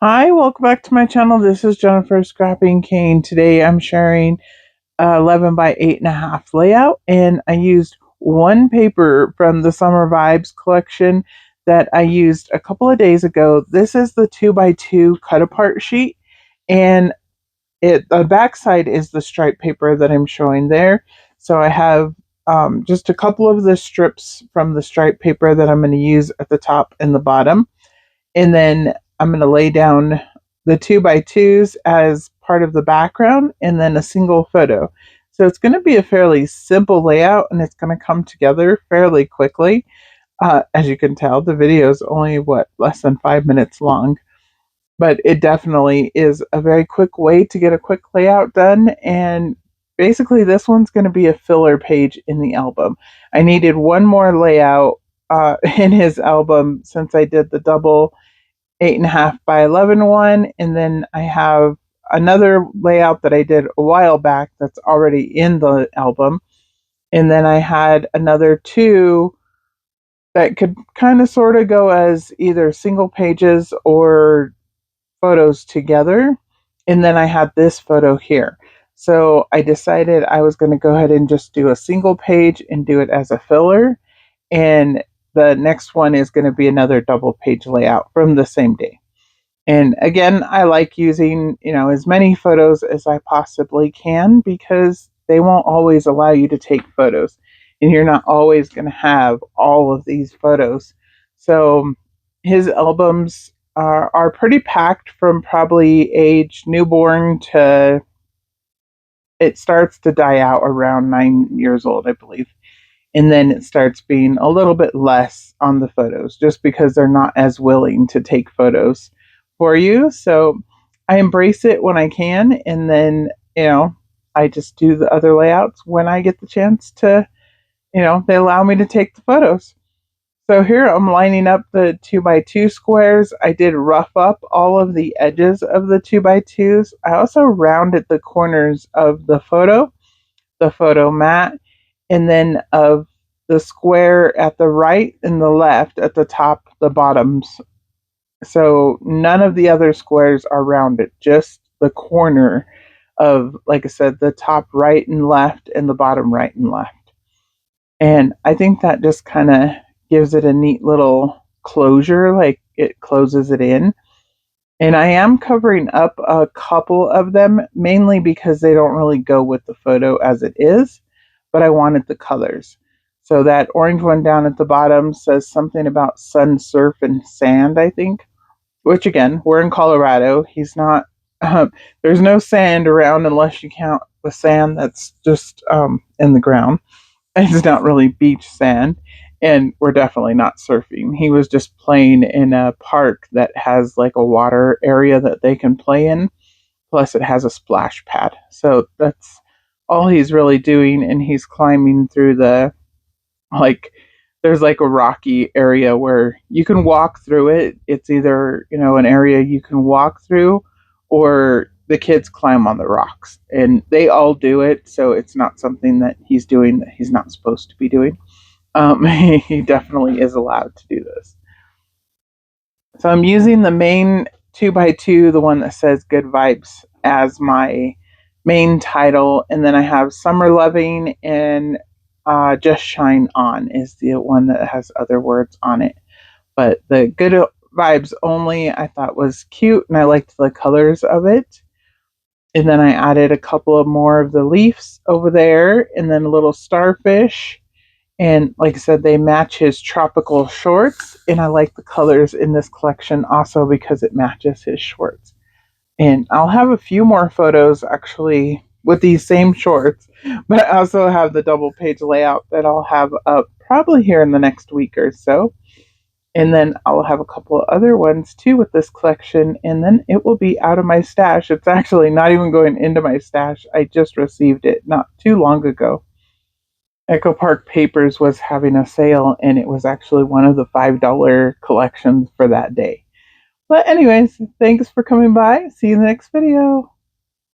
Hi, welcome back to my channel. This is Jennifer Scrapping Cane. Today I'm sharing 11 by 8.5 layout, and I used one paper from the Summer Vibes collection that I used a couple of days ago. This is the 2x2 cut apart sheet, and the backside is the stripe paper that I'm showing there. So I have just a couple of the strips from the stripe paper that I'm going to use at the top and the bottom. And then I'm going to lay down the 2x2s as part of the background and then a single photo. So it's going to be a fairly simple layout and it's going to come together fairly quickly. As you can tell, the video is only, less than 5 minutes long. But it definitely is a very quick way to get a quick layout done. And basically, this one's going to be a filler page in the album. I needed one more layout in his album since I did the double 8.5 by 11 one, and then I have another layout that I did a while back that's already in the album, and then I had another two that could kind of sort of go as either single pages or photos together, and then I had this photo here. So I decided I was going to go ahead and just do a single page and do it as a filler, and the next one is going to be another double page layout from the same day. And again, I like using, as many photos as I possibly can because they won't always allow you to take photos. And you're not always going to have all of these photos. So his albums are pretty packed from probably age newborn to it starts to die out around 9 years old, I believe. And then it starts being a little bit less on the photos just because they're not as willing to take photos for you. So I embrace it when I can, and then I just do the other layouts when I get the chance to, they allow me to take the photos. So here I'm lining up the 2x2 squares. I did rough up all of the edges of the 2x2s. I also rounded the corners of the photo mat, and then of the square at the right and the left at the top, the bottoms. So none of the other squares are rounded, just the corner of, like I said, the top right and left and the bottom right and left. And I think that just kind of gives it a neat little closure, like it closes it in. And I am covering up a couple of them, mainly because they don't really go with the photo as it is, but I wanted the colors. So that orange one down at the bottom says something about sun, surf, and sand, I think. Which again, we're in Colorado. He's not. There's no sand around unless you count the sand that's just in the ground. It's not really beach sand, and we're definitely not surfing. He was just playing in a park that has like a water area that they can play in. Plus, it has a splash pad. So that's all he's really doing, and he's climbing through like there's like a rocky area where you can walk through it. It's either, an area you can walk through or the kids climb on the rocks. And they all do it, so it's not something that he's doing that he's not supposed to be doing. He definitely is allowed to do this. So I'm using the main 2x2, the one that says Good Vibes, as my main title. And then I have Summer Loving and Just Shine On is the one that has other words on it. But the Good Vibes Only I thought was cute and I liked the colors of it. And then I added a couple of more of the leaves over there and then a little starfish. And like I said, they match his tropical shorts. And I like the colors in this collection also because it matches his shorts. And I'll have a few more photos actually with these same shorts, but I also have the double page layout that I'll have up probably here in the next week or so. And then I'll have a couple of other ones too with this collection, and then it will be out of my stash. It's actually not even going into my stash. I just received it not too long ago. Echopark Papers was having a sale, and it was actually one of the $5 collections for that day. But anyways, thanks for coming by. See you in the next video.